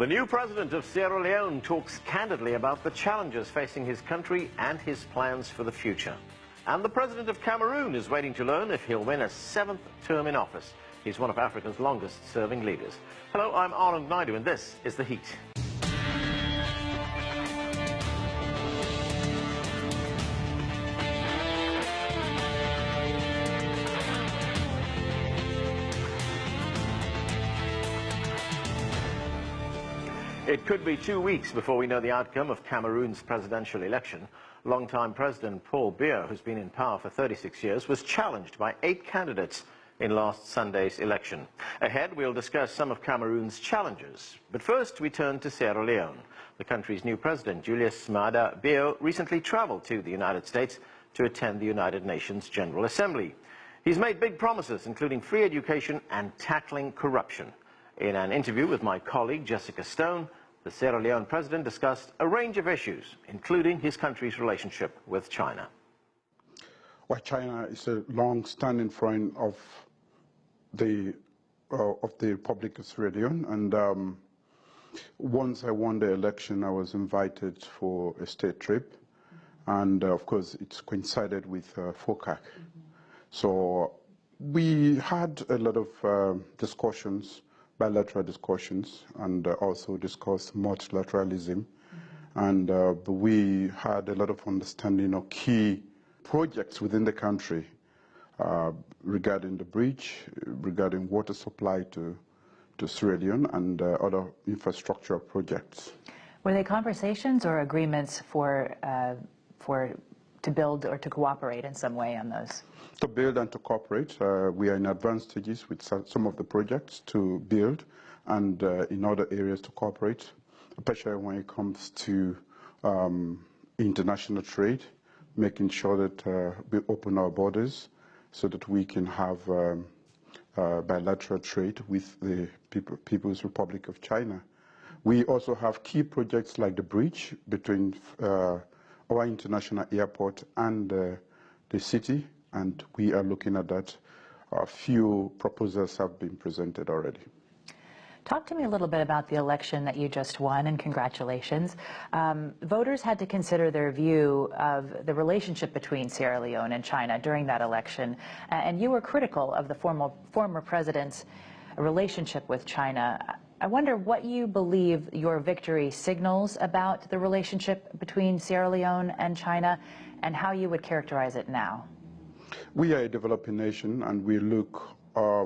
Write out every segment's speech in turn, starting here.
The new president of Sierra Leone talks candidly about the challenges facing his country and his plans for the future. And the president of Cameroon is waiting to learn if he'll win a 7th term in office. He's one of Africa's longest-serving leaders. Hello, I'm Anand Naidu, and this is The Heat. It could be 2 weeks before we know the outcome of Cameroon's presidential election. Longtime President Paul Biya, who's been in power for 36 years, was challenged by 8 candidates in last Sunday's election. Ahead, we'll discuss some of Cameroon's challenges. But first, we turn to Sierra Leone. The country's new president, Julius Maada Bio, recently traveled to the United States to attend the United Nations General Assembly. He's made big promises, including free education and tackling corruption. In an interview with my colleague Jessica Stone, the Sierra Leone president discussed a range of issues, including his country's relationship with China. Well, China is a long-standing friend of the Republic of Sierra Leone, and once I won the election, I was invited for a state trip, and of course, it's coincided with FOCAC. So we had a lot of discussions, bilateral discussions, and also discussed multilateralism. And we had a lot of understanding of key projects within the country regarding the bridge, regarding water supply to Sierra Leone, and other infrastructure projects. Were they conversations or agreements to build or to cooperate in some way on those? To build and to cooperate. We are in advanced stages with some of the projects to build, and in other areas to cooperate, especially when it comes to international trade, making sure that we open our borders so that we can have bilateral trade with the People's Republic of China. We also have key projects like the bridge between our international airport and the city, and we are looking at that. A few proposals have been presented already. Talk to me a little bit about the election that you just won, and congratulations. Voters had to consider their view of the relationship between Sierra Leone and China during that election, and you were critical of the former president's relationship with China. I wonder what you believe your victory signals about the relationship between Sierra Leone and China, and how you would characterize it now. We are a developing nation, and we look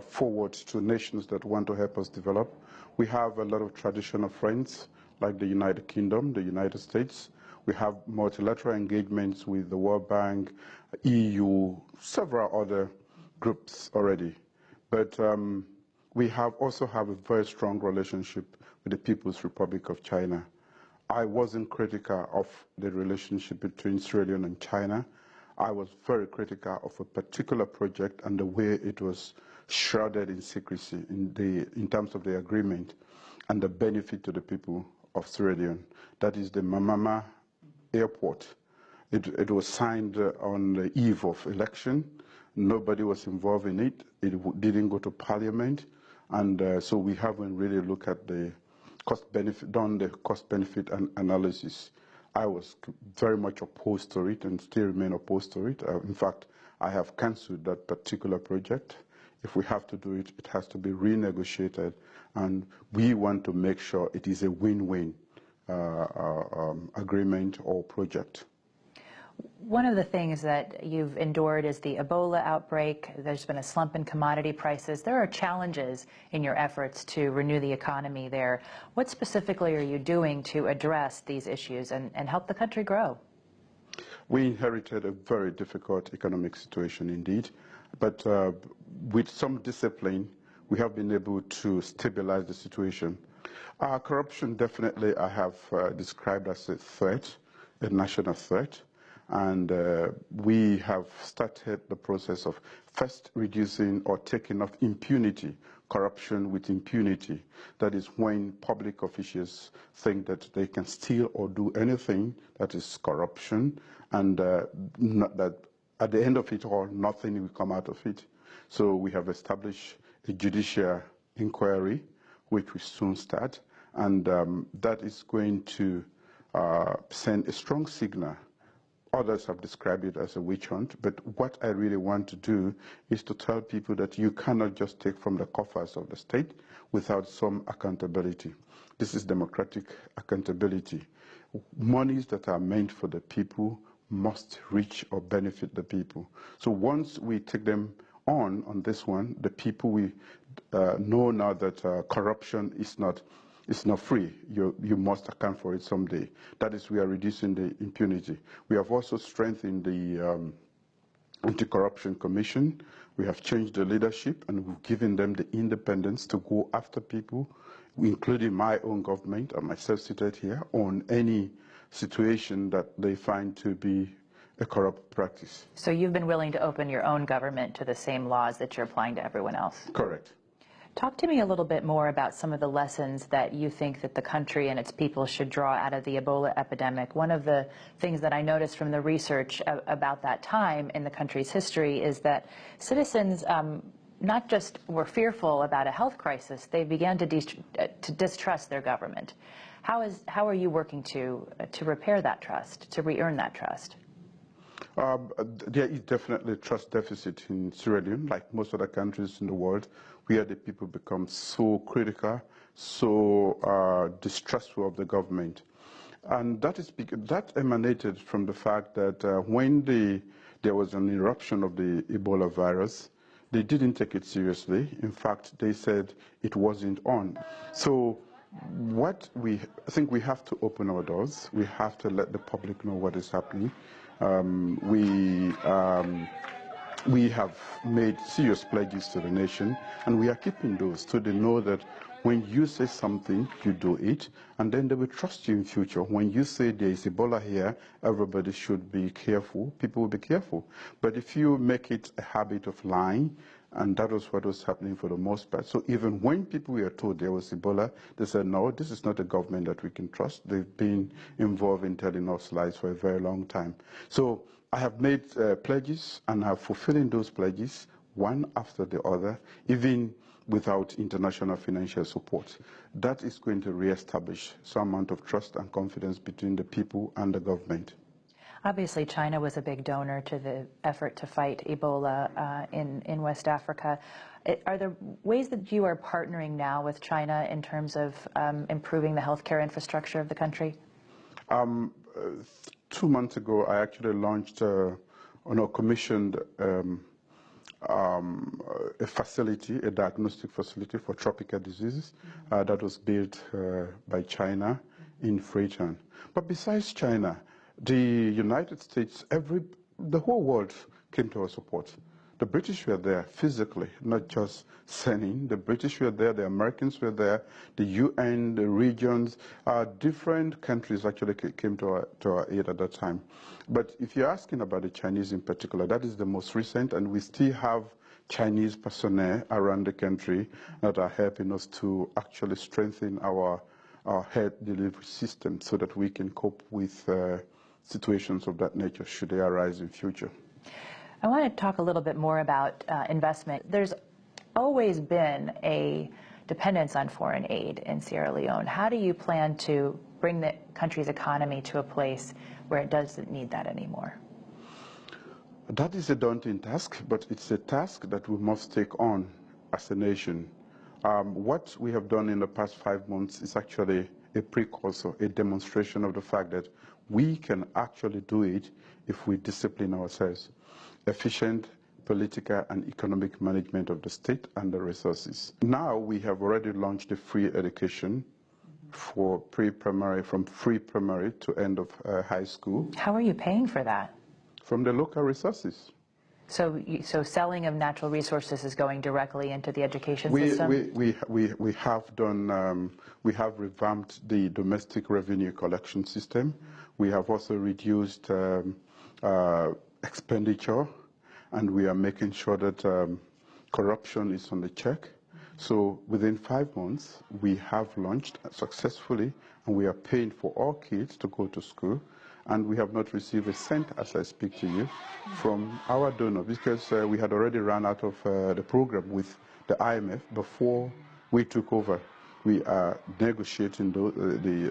forward to nations that want to help us develop. We have a lot of traditional friends, like the United Kingdom, the United States. We have multilateral engagements with the World Bank, EU, several other groups already. But we also have a very strong relationship with the People's Republic of China. I wasn't critical of the relationship between Sierra Leone and China. I was very critical of a particular project and the way it was shrouded in secrecy in terms of the agreement and the benefit to the people of Sierra Leone. That is the Mamama Airport. It was signed on the eve of election. Nobody was involved in it. It didn't go to Parliament. And so we haven't really looked at the cost-benefit, done the cost-benefit analysis. I was very much opposed to it and still remain opposed to it. In fact, I have cancelled that particular project. If we have to do it, it has to be renegotiated. And we want to make sure it is a win-win agreement or project. One of the things that you've endured is the Ebola outbreak. There's been a slump in commodity prices. There are challenges in your efforts to renew the economy there. What specifically are you doing to address these issues and help the country grow? We inherited a very difficult economic situation indeed, but with some discipline, we have been able to stabilize the situation. Corruption, definitely, I have described as a threat, a national threat. And we have started the process of first reducing or taking off impunity, corruption with impunity. That is when public officials think that they can steal or do anything that is corruption, and that at the end of it all, nothing will come out of it. So we have established a judicial inquiry, which will soon start. And that is going to send a strong signal. Others have described it as a witch hunt, but what I really want to do is to tell people that you cannot just take from the coffers of the state without some accountability. This is democratic accountability. Monies that are meant for the people must reach or benefit the people. So once we take them on this one, the people we know now that corruption is not free. You must account for it someday. That is, we are reducing the impunity. We have also strengthened the Anti-Corruption Commission. We have changed the leadership, and we've given them the independence to go after people, including my own government and myself seated here, on any situation that they find to be a corrupt practice. So you've been willing to open your own government to the same laws that you're applying to everyone else? Correct. Talk to me a little bit more about some of the lessons that you think that the country and its people should draw out of the Ebola epidemic. One of the things that I noticed from the research about that time in the country's history is that citizens not just were fearful about a health crisis, they began to distrust their government. How are you working to repair that trust, to re-earn that trust? There is definitely a trust deficit in Sierra Leone, like most other countries in the world, where the people become so critical, so distrustful of the government. And that emanated from the fact that when there was an eruption of the Ebola virus, they didn't take it seriously. In fact, they said it wasn't on. So I think we have to open our doors. We have to let the public know what is happening. We have made serious pledges to the nation, and we are keeping those so they know that when you say something, you do it, and then they will trust you in future. When you say there is Ebola here, everybody should be careful, people will be careful. But if you make it a habit of lying, and that was what was happening for the most part. So even when people were told there was Ebola, they said, no, this is not a government that we can trust. They've been involved in telling us lies for a very long time. So I have made pledges, and I'm fulfilling those pledges one after the other, even without international financial support. That is going to reestablish some amount of trust and confidence between the people and the government. Obviously, China was a big donor to the effort to fight Ebola in West Africa. Are there ways that you are partnering now with China in terms of improving the healthcare infrastructure of the country? 2 months ago, I actually launched commissioned a facility, a diagnostic facility for tropical diseases that was built by China in Freetown. But besides China, the United States, the whole world came to our support. The British were there physically, not just sending. The British were there, the Americans were there, the UN, the regions, different countries actually came to our aid at that time. But if you're asking about the Chinese in particular, that is the most recent, and we still have Chinese personnel around the country that are helping us to actually strengthen our health delivery system so that we can cope with situations of that nature should they arise in future. I want to talk a little bit more about investment. There's always been a dependence on foreign aid in Sierra Leone. How do you plan to bring the country's economy to a place where it doesn't need that anymore? That is a daunting task, but it's a task that we must take on as a nation. What we have done in the past 5 months is actually a precursor, a demonstration of the fact that we can actually do it if we discipline ourselves. Efficient political and economic management of the state and the resources. Now we have already launched a free education for pre-primary, from pre-primary to end of high school. How are you paying for that? From the local resources. So selling of natural resources is going directly into the education system? We have done, we have revamped the domestic revenue collection system. We have also reduced expenditure, and we are making sure that corruption is on the check. So within 5 months, we have launched successfully, and we are paying for all kids to go to school. And we have not received a cent, as I speak to you, from our donor, because we had already run out of the program with the IMF before we took over. We are negotiating with the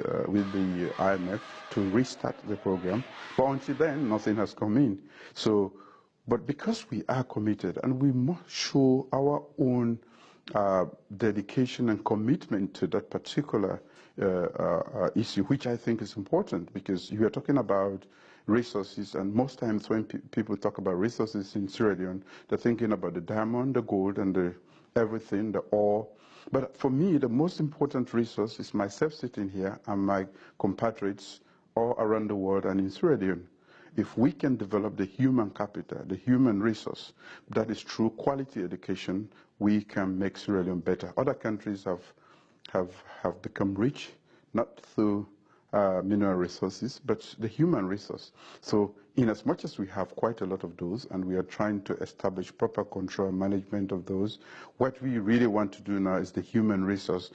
IMF to restart the program. But until then, nothing has come in. So, but because we are committed and we must show our own dedication and commitment to that particular issue, which I think is important, because you are talking about resources, and most times when people talk about resources in Sierra Leone, they're thinking about the diamond, the gold, and everything, the ore. But for me, the most important resource is myself sitting here and my compatriots all around the world and in Sierra Leone. If we can develop the human capital, the human resource, that is through quality education, we can make Sierra Leone better. Other countries have become rich, not through mineral resources, but the human resource. So in as much as we have quite a lot of those, and we are trying to establish proper control and management of those, what we really want to do now is the human resource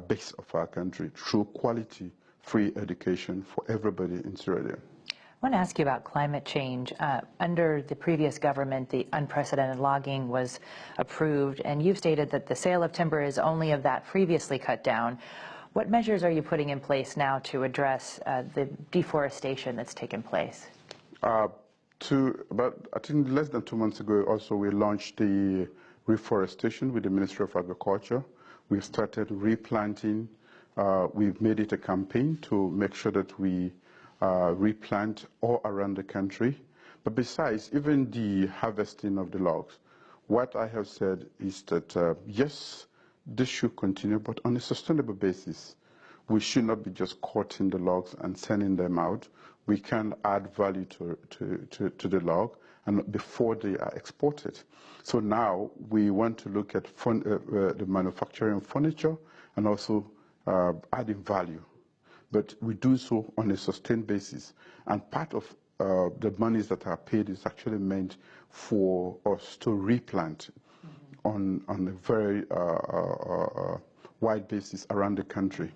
base of our country through quality, free education for everybody in Sierra Leone. I want to ask you about climate change. Under the previous government, the unprecedented logging was approved, and you've stated that the sale of timber is only of that previously cut down. What measures are you putting in place now to address the deforestation that's taken place? I think less than 2 months ago, also we launched the reforestation with the Ministry of Agriculture. We've started replanting. We've made it a campaign to make sure that we replant all around the country. But besides, even the harvesting of the logs, what I have said is that, yes, this should continue, but on a sustainable basis. We should not be just cutting the logs and sending them out. We can add value to the log and before they are exported. So now we want to look at the manufacturing of furniture and also adding value. But we do so on a sustained basis. And part of the monies that are paid is actually meant for us to replant on a very wide basis around the country.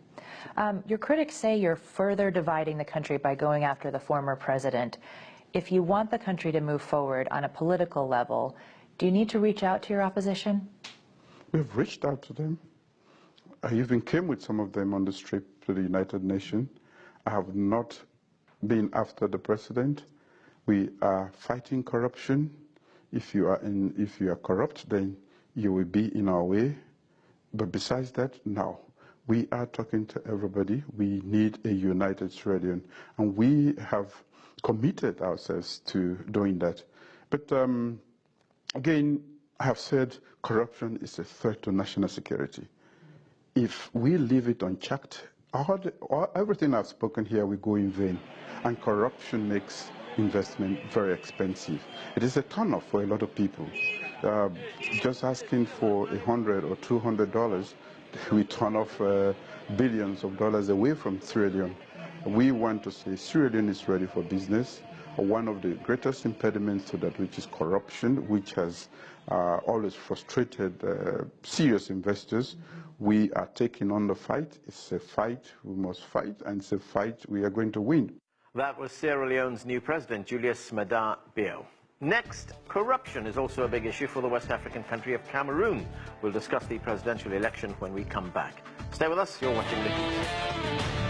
Your critics say you're further dividing the country by going after the former president. If you want the country to move forward on a political level, do you need to reach out to your opposition? We've reached out to them. I even came with some of them on the trip to the United Nations. I have not been after the president. We are fighting corruption. If you are corrupt, then you will be in our way. But besides that, no. We are talking to everybody. We need a united Sierra Leone, and we have committed ourselves to doing that. But again, I have said corruption is a threat to national security. If we leave it unchecked, everything I've spoken here will go in vain, and corruption makes investment very expensive. It is a turn-off for a lot of people. Just asking for $100 or $200, we turn off billions of dollars away from Sierra Leone. We want to say Sierra Leone is ready for business. One of the greatest impediments to that, which is corruption, which has always frustrated serious investors. We are taking on the fight. It's a fight we must fight, and it's a fight we are going to win. That was Sierra Leone's new president, Julius Maada Bio. Next, corruption is also a big issue for the West African country of Cameroon. We'll discuss the presidential election when we come back. Stay with us, you're watching The Heat.